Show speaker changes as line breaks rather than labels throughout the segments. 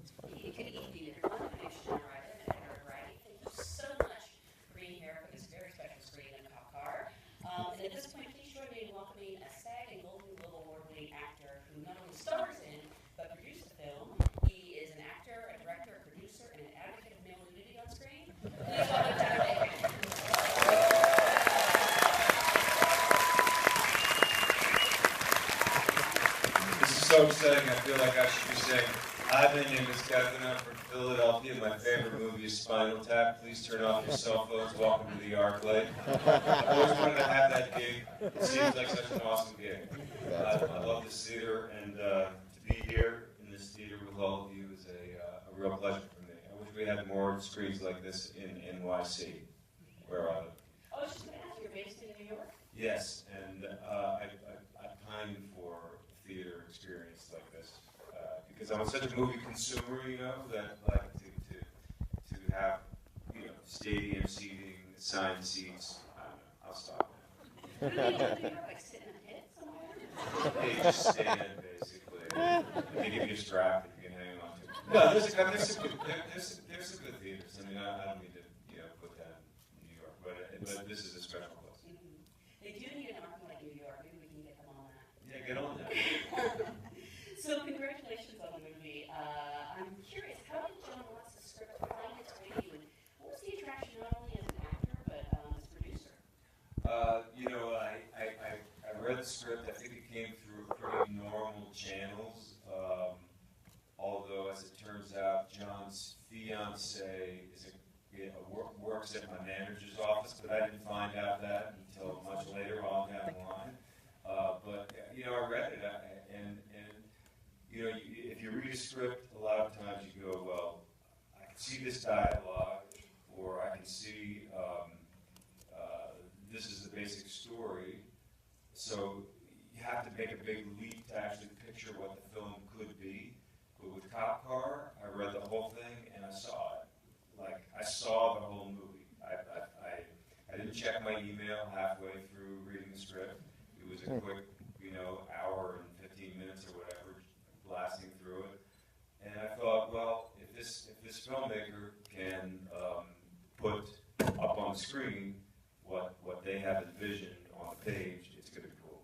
That's fun.
Good evening, everyone. My name is Jenelle Riley. I'm an editor at ArcLight. Thank you so much for being here for this very special screening of Cop Car. And at this point, please join me in welcoming a SAG and Golden Globe Award-winning actor who not only stars in, but produced the film. He is an actor, a director, a producer, and an advocate of male nudity on screen. Please welcome Tyler Baker.
This is so exciting. I feel like I should be saying, hi, my name is Kevin. I'm from Philadelphia. My favorite movie is Spinal Tap. Please turn off your cell phones. Welcome to the ArcLight. I've always wanted to have that gig. It seems like such an awesome gig. I love this theater, and to be here in this theater with all of you is a real pleasure for me. I wish we had more screens like this in NYC, where I live.
Oh, I was just going to ask, you're based in New York?
Yes, and I pine for a theater experience like this because I'm such a movie consumer, you know, that I like to have, you know, stadium seating, assigned seats. I don't know. I'll stop now.
What do you do in New York? Like sit in a pit somewhere?
They just stand basically. They give you a strap that you can hang on to. No, there's some good theaters. I mean, I don't mean to, you know, put that in New York, but this is a special place.
Mm-hmm. They do need an ArcLight New York. Maybe we can get them on that.
Yeah, get on that.
So congratulations on the movie. I'm curious, how did John Watts' script find its way to you? And what was the attraction not only as an actor, but as producer?
You know, I read the script. I think it came through pretty normal channels. Although, as it turns out, John's fiance works at my manager's office, but I didn't find out that until much later on down the line. But you know, I read it, and you know, if you read a script, a lot of times you go, well, I can see this dialogue, or I can see this is the basic story. So you have to make a big leap to actually picture what the film could be. But with Cop Car, I read the whole thing and I saw it. Like, I saw the whole movie. I didn't check my email halfway through reading the script. It was a quick, you know, hour and 15 minutes or whatever, blasting through it. And I thought, well, if this filmmaker can put up on the screen what they have envisioned on the page, it's going to be cool.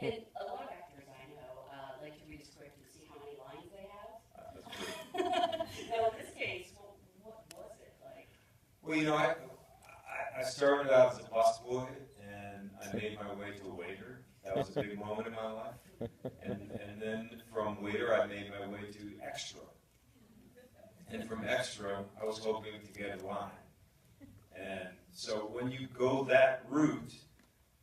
And a lot of actors I know like to read a script and see how many lines they have.
That's pretty.
Now, in this case, what was it like?
Well, you know, I started out as a busboy, and I made my way to a waiter. That was a big moment in my life. And then from waiter, I made my way to extra. And from extra, I was hoping to get a line. And so when you go that route,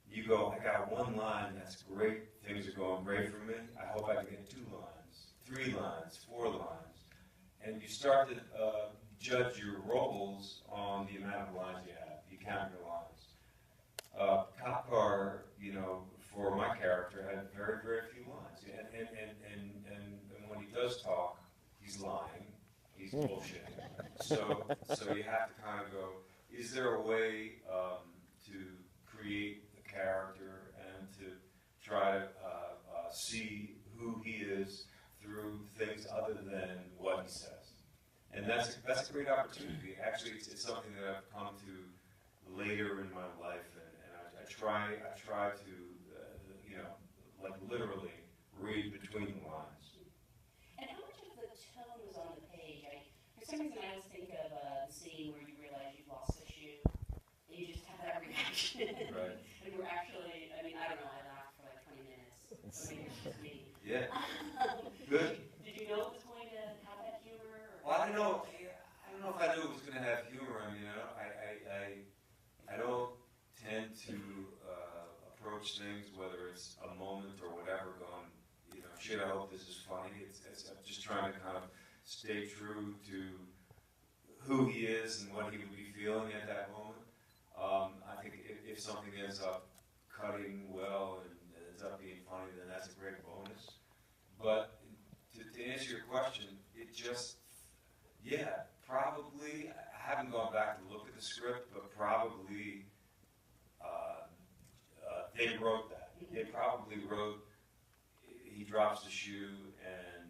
you go, I got one line, that's great, things are going great for me. I hope I can get 2 lines, 3 lines, 4 lines. And you start to judge your roles on the amount of lines you have. You count your lines. Cop Car, you know, for my character, had very, very few lines. And when he does talk, he's lying, he's bullshitting. So you have to kind of go, is there a way to create the character and to try to see who he is through things other than what he says? And that's a great opportunity. Actually, it's something that I've come to later in my life, and I try to, you know, like literally read between the lines.
And how much of the tone was on the page? For some reason, I always think of the scene where you realize you've lost the shoe, and you just have that reaction.
Right.
And we're actually, I mean, I don't know, I laughed for like 20 minutes. So maybe it's just me.
Yeah. Good.
Did you know it was going to have that humor? Or
Well, I don't know if I knew it was going to have humor. I mean, I don't tend to approach things, whether it's a moment or whatever, going, you know, shit, I hope this is funny. I'm just trying to kind of stay true to who he is and what he would be feeling at that moment. I think if something ends up cutting well and ends up being funny, then that's a great bonus. But to answer your question, it just, yeah, probably, I haven't gone back to look at the script, but probably they wrote that. They probably wrote, he drops the shoe and,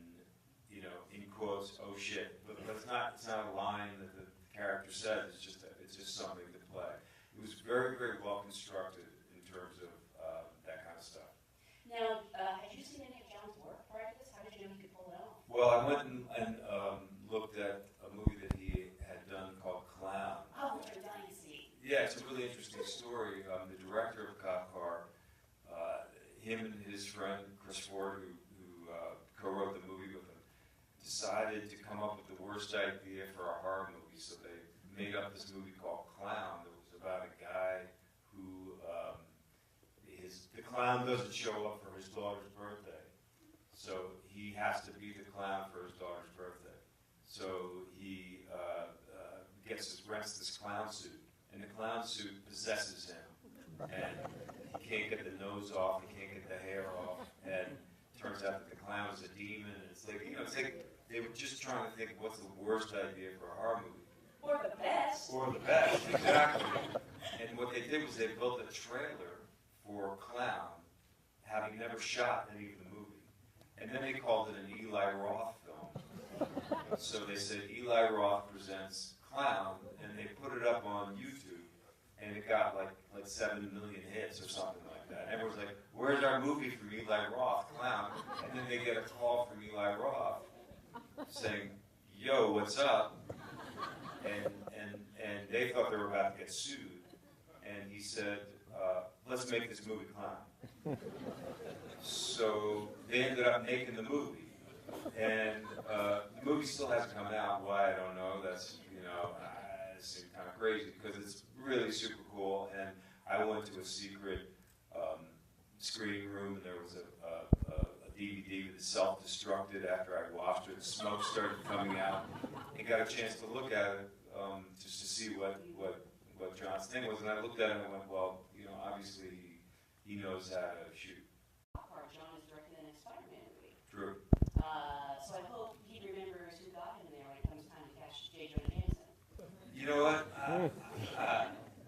you know, in quotes, "Oh shit," but it's not a line that the character says. It's just something to play. It was very, very well constructed in terms of that kind of stuff.
Now, had you seen any of John's work prior to this? How did you know he could pull it off?
Well, I went and looked at a movie that he had done called Clown.
Oh, which I'm dying to see.
Yeah, it's a really interesting story. The director of Cop Car, him and his friend Chris Ford, who co-wrote the movie with him, decided to come up with the worst idea for a horror movie. So they made up this movie called Clown. That was about a guy who the clown doesn't show up for his daughter's birthday, so he has to be the clown for his daughter's birthday. So he rents this clown suit, and the clown suit possesses him, and he can't get the nose off, he can't get the hair off, and it turns out that the clown is a demon. And it's like they were just trying to think what's the worst idea for a horror movie.
Or the best.
Or the best, exactly. And what they did was they built a trailer for Clown, having never shot any of the movie. And then they called it an Eli Roth film. So they said Eli Roth presents Clown, and they put it up on YouTube, and it got like 7 million hits or something like that. And everyone's like, "Where's our movie from Eli Roth, Clown?" And then they get a call from Eli Roth saying, "Yo, what's up?" And they thought they were about to get sued. And he said, "Let's make this movie Clown." So they ended up making the movie. And the movie still hasn't come out. Why, I don't know. That's, it seems kind of crazy because it's really super cool. And I went to a secret screening room, and there was a DVD that self-destructed after I watched it. The smoke started coming out. And got a chance to look at it just to see what John's thing was. And I looked at it and I went, well, obviously he knows how to shoot.
John is directing the next Spider-Man movie.
True.
So I hope he remembers who got him there when it comes time to catch J. Jonah Jameson.
You know what?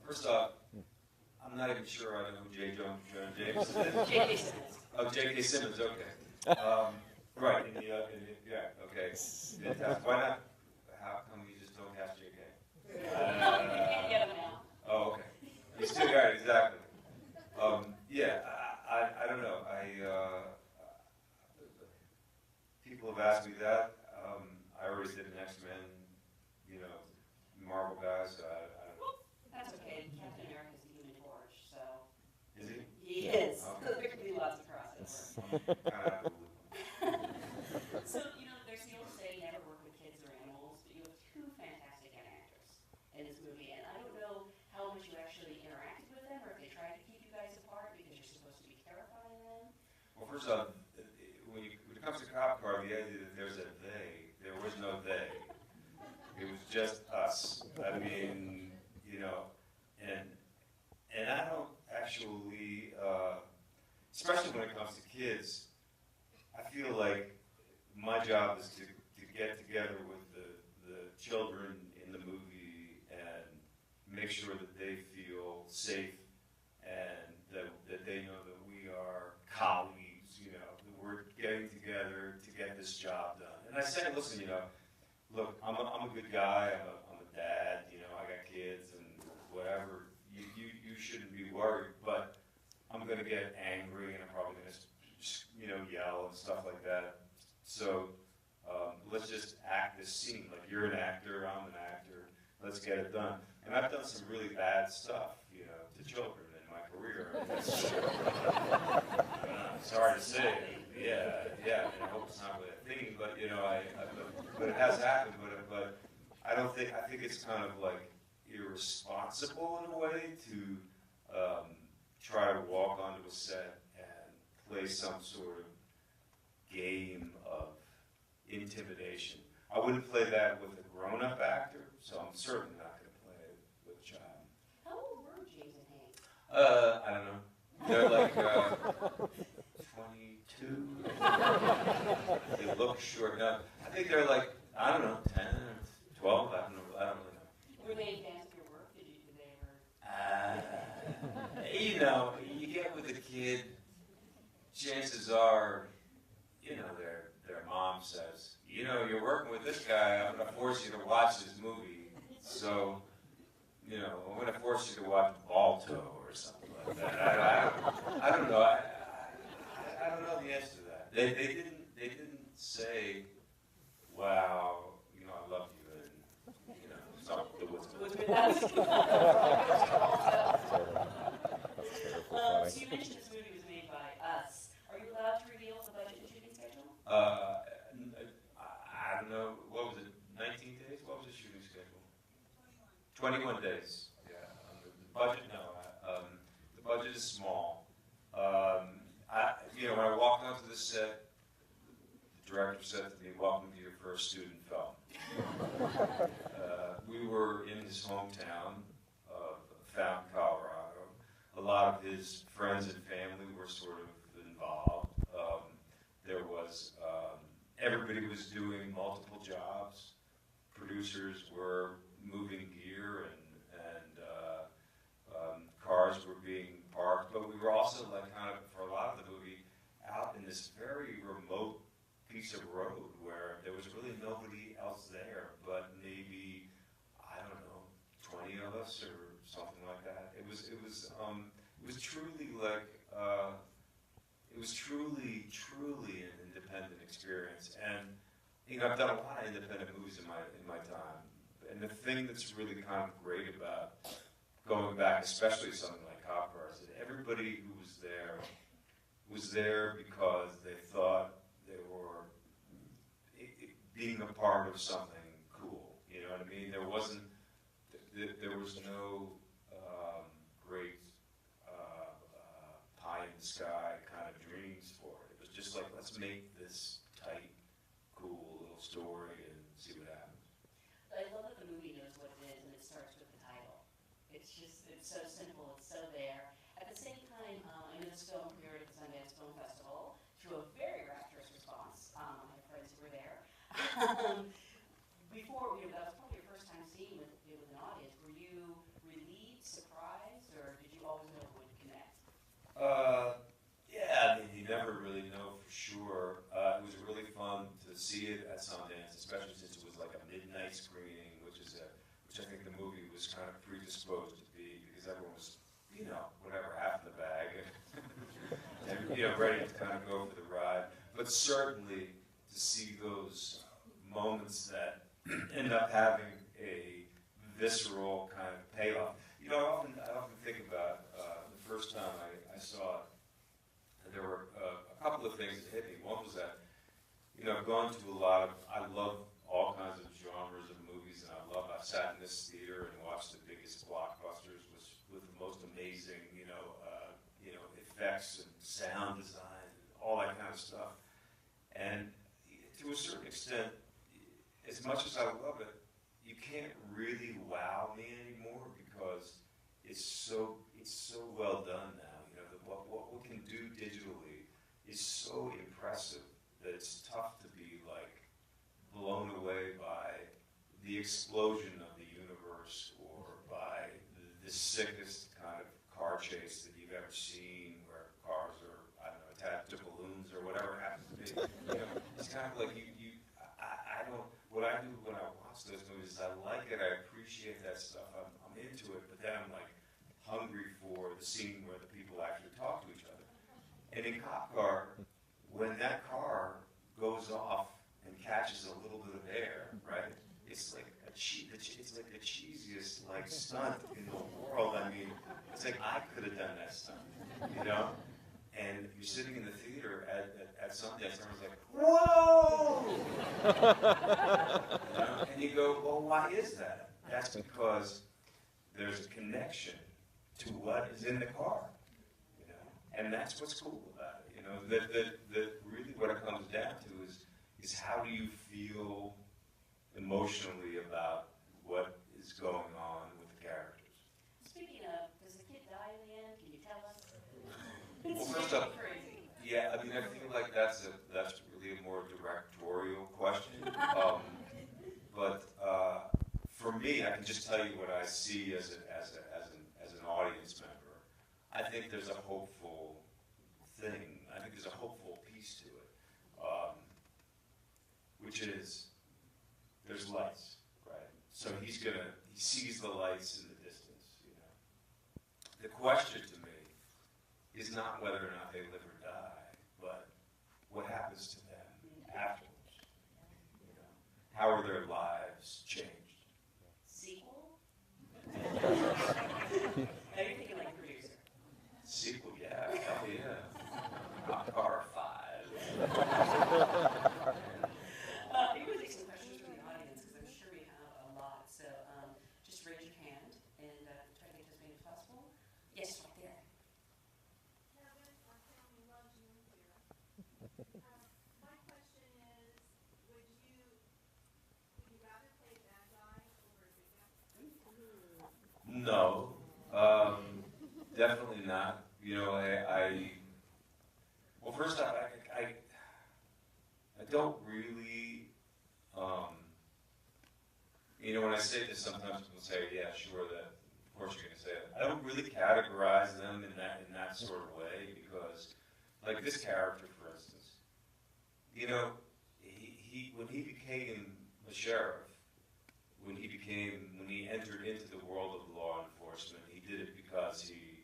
First off, I'm not even sure I know who J. Jonah Jameson is.
J.K. Simmons.
Oh, J.K. Simmons, okay. Right, yeah, okay. Fantastic. Why not? How come you just don't cast J.K.?
You can't get him now.
Oh, okay. He's still got it, exactly. I don't know. People have asked me that. I already did an X-Men, Marvel guys. So I don't know.
That's okay. Captain America's the Human Torch, so.
Is he?
He is.
Okay.
There could be lots of crossover.
Kind of.
So, there's the old saying, never work with kids or animals, but you have two fantastic actors in this movie, and I don't know how much you actually interacted with them, or if they tried to keep you guys apart because you're supposed to be terrifying them.
Well, first off, when it comes to Cop Car, the idea that there's a they, there was no they. It was just us. I mean, and I don't actually, especially when it comes to kids, I feel like my job is to get together with the children in the movie and make sure that they feel safe and that they know that we are colleagues, that we're getting together to get this job done. And I say, listen, look, I'm a good guy, I'm a dad, I got kids and whatever. You shouldn't be worried, but I'm going to get angry and I'm probably going to, yell and stuff like that. So let's just act this scene. Like, you're an actor, I'm an actor. Let's get it done. And I've done some really bad stuff, to children in my career. Sorry to say, yeah. I hope it's not really a thing, but but it has happened. But I think it's kind of like irresponsible in a way to try to walk onto a set and play some sort of game of intimidation. I wouldn't play that with a grown-up actor, so I'm certainly not going to play it with a child.
How old were James and Hank?
I don't know. They're like 22. They look short. No, I think they're like, I don't know, 10 or 12. I don't really know.
Were they fans of your work? Did they ever?
You get with a kid, chances are, their mom says, you know, you're working with this guy, I'm going to force you to watch this movie. So, you know, I'm going to force you to watch Balto or something like that. I don't know. I don't know the answer to that. They didn't say, wow, you know, I love you, and, you know, something was
So you mentioned this movie was made by us. Are you allowed to reveal the budget and shooting schedule?
I don't know, what was it, 19 days? What was the shooting schedule? 21 days, yeah. The budget, no. The budget is small. You know, when I walked onto the set, the director said to me, welcome to your first student film. We were in his hometown of Fountain, Colorado. A lot of his friends and family were sort of involved. There was, everybody was doing multiple jobs. Producers were moving gear and cars were being parked, but we were also like kind of, for a lot of the movie, out in this very remote piece of road where there was really nobody else there, but maybe, I don't know, 20 of us or something like that. It was truly like, it was truly an independent experience. And, you know, I've done a lot of independent movies in my time. And the thing that's really kind of great about going back, especially something like Cop Cars, that everybody who was there because they thought they were being a part of something cool. You know what I mean? There was no great pie in the sky kind of dreams for it. It was just like, let's make this tight, cool little story and see what happens.
I love that the movie knows what it is, and it starts with the title. It's so simple, it's so there. At the same time, I know this film premiered at the Sundance Film Festival to a very rapturous response. I have friends who were there. Before, you know, that was probably your first time seeing it with an audience. Were you relieved, surprised, or did you always know it would connect?
Yeah, I mean, you never really know for sure. It was really fun to see it at Sundance, especially since it was like a midnight screening, which I think the movie was kind of predisposed to be, because everyone was, you know, whatever, half in the bag, and you know, ready to kind of go for the ride. But certainly to see those moments that end up having a visceral kind of payoff. You know, I often think about the first time I saw it. There were a couple of things that hit me. One was that, you know, I've gone to I love all kinds of genres of movies, and I've sat in this theater and watched the biggest blockbusters with the most amazing, you know, effects and sound design, and all that kind of stuff. And to a certain extent, as much as I love it, you can't really wow me anymore because it's so well done now. You know, what we can do digitally is so impressive that it's tough to be like blown away by the explosion of the universe or by the sickest kind of car chase that you've ever seen, where cars are, I don't know, attached to balloons or whatever it happens to be. You know, it's kind of like I don't. What I do when I watch those movies is I like it, I appreciate that stuff, I'm into it, but then I'm like hungry for the scene where the people actually talk to each other. And in Cop Car, when that car goes off and catches a little bit of air, right? It's like it's like the cheesiest like stunt in the world. I mean, it's like I could have done that stunt, you know? And you're sitting in the theater at Sundance, and everyone's like, whoa! You know? And you go, well, why is that? That's because there's a connection to what is in the car, you know? And that's what's cool about it, you know? That really what it comes down to is how do you feel emotionally about what is going on with the characters.
Speaking of, does the kid die in the end? Can you tell us?
Well,
It's
first
really
up,
crazy.
yeah, I mean, I feel like that's really a more directorial question. But for me, I can just tell you what I see as an audience member. I think there's a hopeful thing. I think there's a hopeful piece to it, which is there's lights, right? So he sees the lights in the distance, you know. The question to me is not whether or not they live or die, but what happens to them afterwards. You know, how are their lives changed?
Sequel? Now you're thinking like producer.
Sequel, yeah, hell yeah. Car 5.
You would take some questions from the audience because I'm sure we have a lot. So just raise your hand and try to get to as many as possible. Yes, right there.
Kevin, our family loves nuclear. My question is, would you rather play bad guy over a good guy?
No, definitely not. You know, well, first off, I don't really, you know, when I say this, sometimes people say, yeah, sure, that, of course you're going to say it. I don't really categorize them in that sort of way because, like this character, for instance, you know, when he became a sheriff, when he entered into the world of law enforcement, he did it because he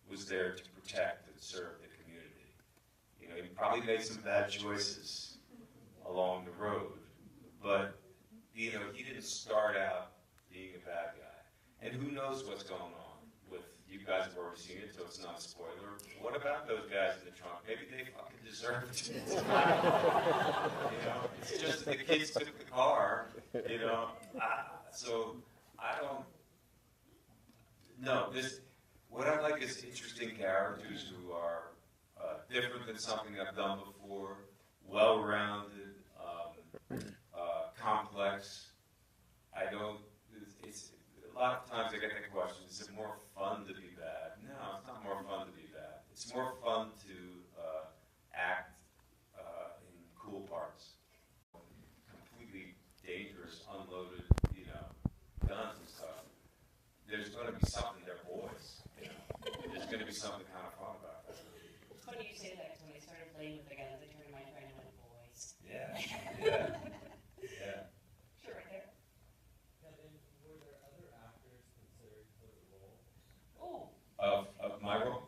was there to protect and serve the community. You know, he probably made some bad choices along the road, but, you know, he didn't start out being a bad guy. And who knows what's going on with, you guys have already seen it, so it's not a spoiler. What about those guys in the trunk? Maybe they fucking deserved it. You know, it's just that the kids took the car, you know. So I don't, no, what I like is interesting characters who are different than something I've done before, well-rounded, complex. It's a lot of times I get the question, is it more fun to be bad? No, it's not more fun to be bad. It's more fun to act in cool parts. Completely dangerous, unloaded, you know, guns and stuff. There's going to be something, they're boys, you know. There's going to be something kind of fun about that.
It's funny you say that because when I started playing with the guns, I turned to my friend and went, boys.
Yeah.
Sure, right there.
Kevin, were there other actors considered for the role?
Oh.
Of my role?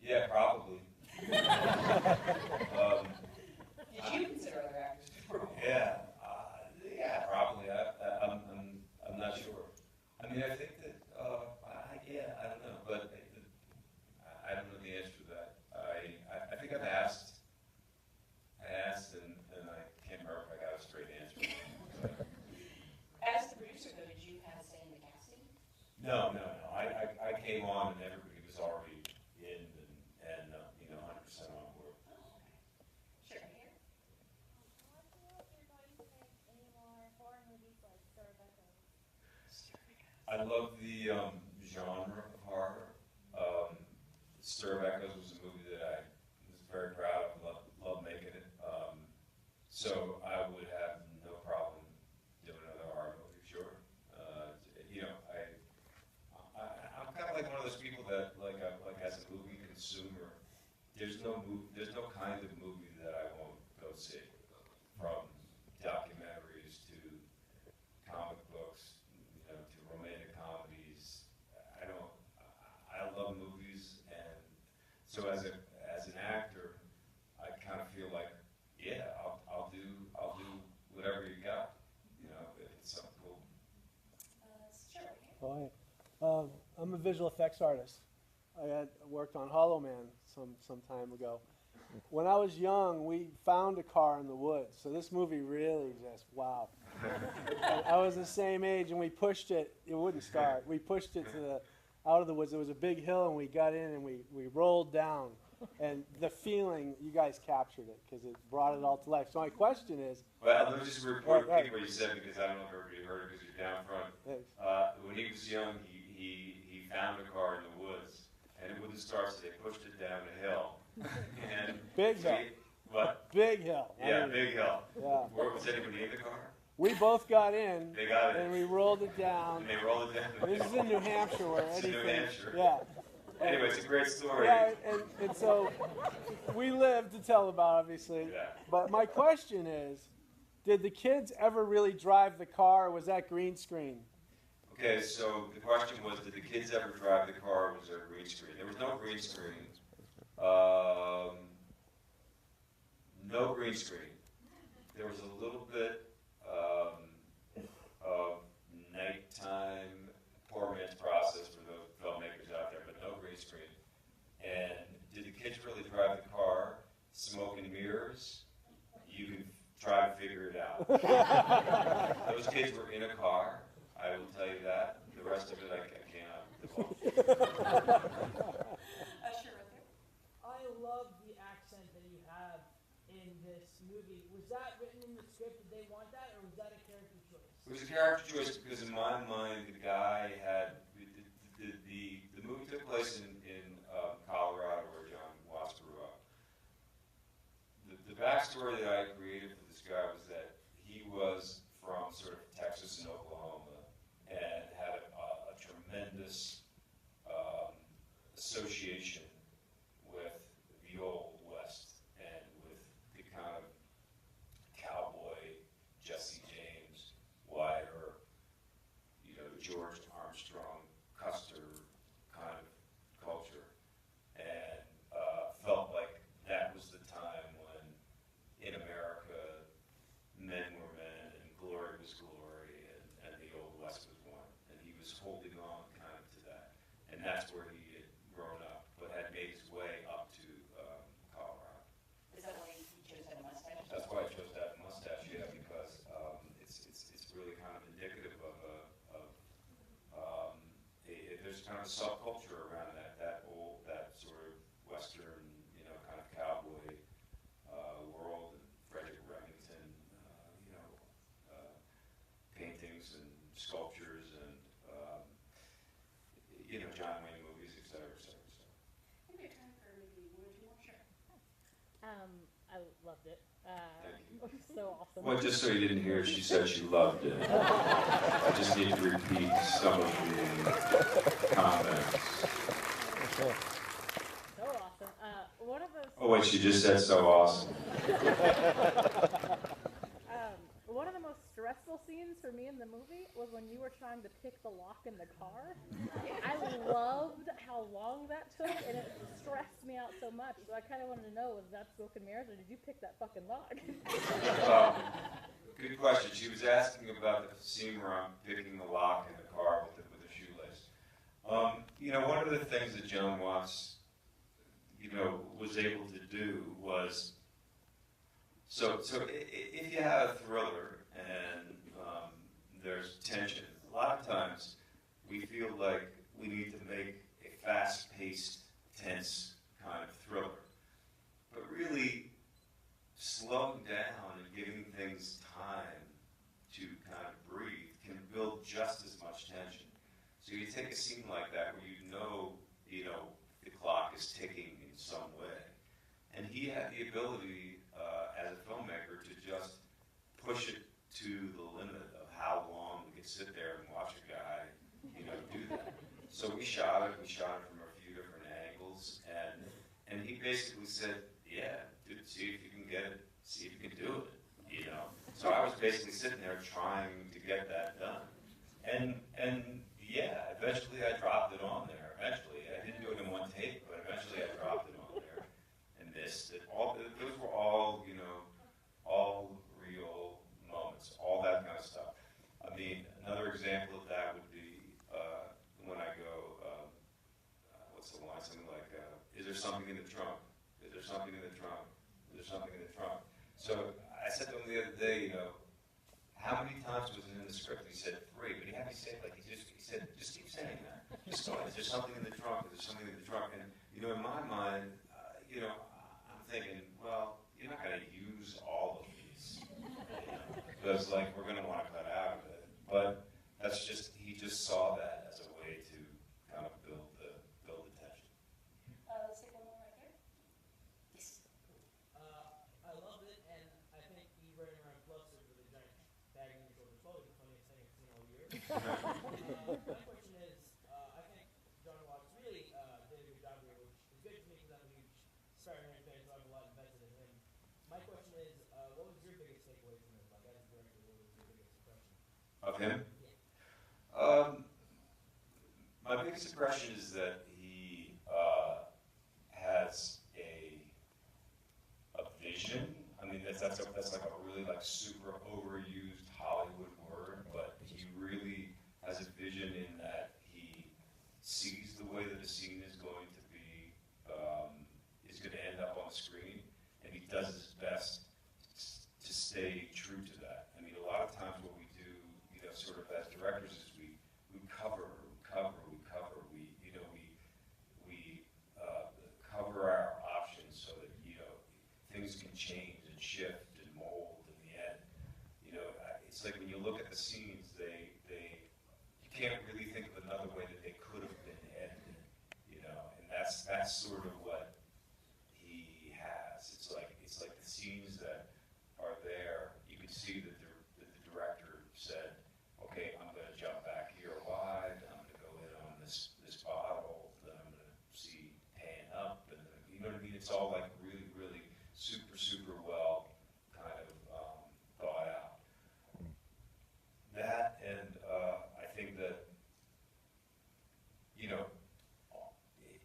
Yeah, probably.
Did you consider other actors for the role?
Yeah, probably. I'm not sure. I mean, I think that, I don't know, but I don't know the answer to that. I think I've asked, and I can't remember if I got a straight answer.
As the producer, though, did you have a say in the casting?
No. I came on and everybody was already in and you know, 100% on board.
Oh, okay. Sure, right here.
Why do you guys make any more horror movies like Stir of Echoes?
I love the genre of horror. Stir of Echoes was a movie that I was very proud of, loved making it. So I would have no problem doing another horror movie, sure. You know, I'm kind of like one of those people that, like as a movie consumer, there's no kind of movie that I won't go see. From documentaries to comic books, you know, to romantic comedies. I love movies, and so as an actor, I kind of feel like, yeah, I'll do whatever you got, you know, if it's something cool.
Sure, right here.
Oh, hi. I'm a visual effects artist. I had worked on Hollow Man some time ago. When I was young, we found a car in the woods, so this movie really exists. Wow. I was the same age, and we pushed it. It wouldn't start. We pushed it out of the woods. There was a big hill, and we got in, and we rolled down. And the feeling, you guys captured it, because it brought it all to life. So my question is...
Well, let me just report
Right.
what you said, because I don't know if everybody heard it, because you're down front.
Thanks.
When he was young, he found a car in the woods, and it wouldn't start, so they pushed it down a hill. And
Big hill.
What?
Big hill.
Yeah, big hill.
Yeah.
Where was anybody in the car?
We both got in,
They got
and
it.
we rolled it down.
And they rolled it down.
This is in New Hampshire, where
It's in New
anything...
Hampshire.
Yeah.
Anyway, it's a great story.
Yeah, and so we live to tell about, obviously.
Yeah.
But my question is, Did the kids ever really drive the car, or was that green screen?
Okay, so the question was, did the kids ever drive the car, or was there a green screen? There was no green screen. No green screen. There was a little bit of nighttime poor man's process for those filmmakers out there, but no green screen. And did the kids really drive the car? Smoke and mirrors? You can try to figure it out. Those kids were in a car, I will tell you that. The rest of it I cannot divulge.
Sure, right there.
I love the accent that you have in this movie. Was that written in the script? Did they want that, or was that a character choice?
It was a character choice because in my mind the guy had the movie took place in Colorado where John Watts grew up. The backstory that I created for this guy was that he was from sort of Texas and Oklahoma and had a tremendous association with the Old West and with the kind of cowboy Jesse James, Wyatt Earp, George Armstrong, Custer kind of culture, and felt like that was the time when in America men were men and glory was glory and the Old West was one. And he was holding on kind of to that. And that's where he had grown up, but had made his way up to Colorado.
Is that why you chose that mustache?
That's why I chose that mustache, yeah, because it's really kind of indicative of there's kind of a subculture around that sort of Western, kind of cowboy world, and Frederick Remington, paintings and sculptures and, John Wayne movies, et cetera, et cetera, et cetera.
Maybe a time for maybe one or two more. Sure.
I loved it.
Thank you.
It was so awesome.
Well, just so you didn't hear, she said she loved it. I just need to repeat some of the comments.
So awesome. One of those.
Oh, wait, she just said so awesome.
One of the most stressful scenes for me in the movie was when you were trying to pick the lock in the car. I loved how long that took, and it stressed me out so much. So I kind of wanted to know, was that smoke and mirrors, or did you pick that fucking lock?
Good question. She was asking about the scene where I'm picking the lock in the car with the shoelace. One of the things that John Watts, was able to do was, so if you have a thriller and there's tension, a lot of times we feel like we need to make a fast-paced, tense kind of thriller. But really, slowing down and giving things time to kind of breathe can build just as much tension. So you take a scene like that where the clock is ticking in some way. And he had the ability, as a filmmaker, to just push it to the limit of how long we could sit there and watch a guy, do that. So we shot it from a few different angles, and he basically said, yeah, dude, see if you can get it, see if you can do it, So I was basically sitting there trying to get that done. And yeah, eventually I dropped it on there. Eventually, I didn't do it in one take, but eventually I dropped it on there and missed it. Those were all, all real moments, all that kind of stuff. I mean, another example of that would be when I go, what's the line? Something like, is there something in the trunk? Is there something in the trunk? Is there something in the trunk? So I said to him the other day, how many times was it in the script? He said 3, but he had me say it like he said, just keep saying that. Just go, is there something in the trunk? Is there something in the trunk? And, in my mind, I'm thinking, well, you're not going to use all of these. Because, we're going to want to cut out of it. But that's just, he just saw that as a way to kind of build the tension.
Let's take one more right there. Yes.
I loved it, and I think you running around Fluster with a giant bag on your shoulder is probably the funniest thing I've seen all year. My question is, I think John Watts really did a good job here, which is good to me because I'm a huge Spider-Man fan, so I have a lot invested in him. My question is, what was your biggest takeaway from this? As
Of him? My biggest impression is that he has a vision. I mean, that's like a really like super overused Hollywood word, but he really has a vision in that he sees the way that a scene is going to be, is going to end up on the screen, and he does his best to stay true to that. I mean, a lot of times what we do, you know, sort of as directors is we cover, cover our options so that, you know, things can change and shift and mold in the end. You know, it's like when you look at the scenes, you can't really think of another way that they could have been edited, you know, and that's sort of what he has. It's like the scenes that are there, you can see that the director said, okay, I'm going to jump back here wide, I'm going to go in on this bottle, then I'm going to see pan up, and you know what I mean? It's all like really, really super well kind of thought out. That, and I think that, you know,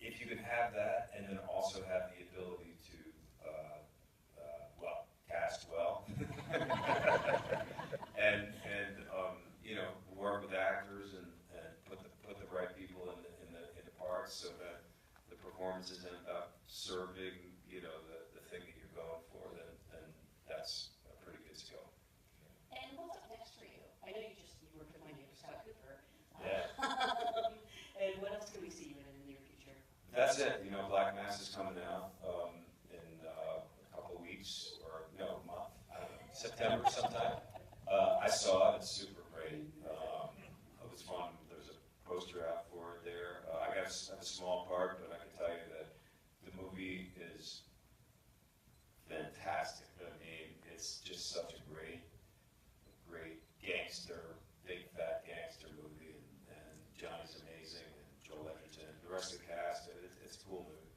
if you can have that and then also have the ability to, well, cast well, and you know, work with actors and put the right people in the parts so that the performances end up serving, you know, the thing that you're going for, then that's a pretty good skill.
And what's up next for you? I know you worked with my neighbor Scott Cooper.
Yeah.
And what else can we see you in the near future?
That's it. You know, Black Mass is coming out in a couple of weeks, or no, a month. I don't know, September sometime. I saw it. It's super great. It was fun. There's a poster out for it there. I have a small part, but I can tell you that the movie is fantastic. I mean, it's just such a great gangster, big fat gangster movie, and Johnny's amazing, and Joel Edgerton, the rest of the cast. It's a cool movie.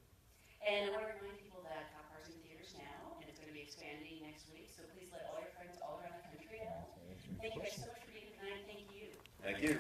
And I want to remind people that Cop Car's in theaters now, and it's going to be expanding next week, so please let all your friends all around the country know. Thank you guys so much for being here tonight. Thank you.
Thank you.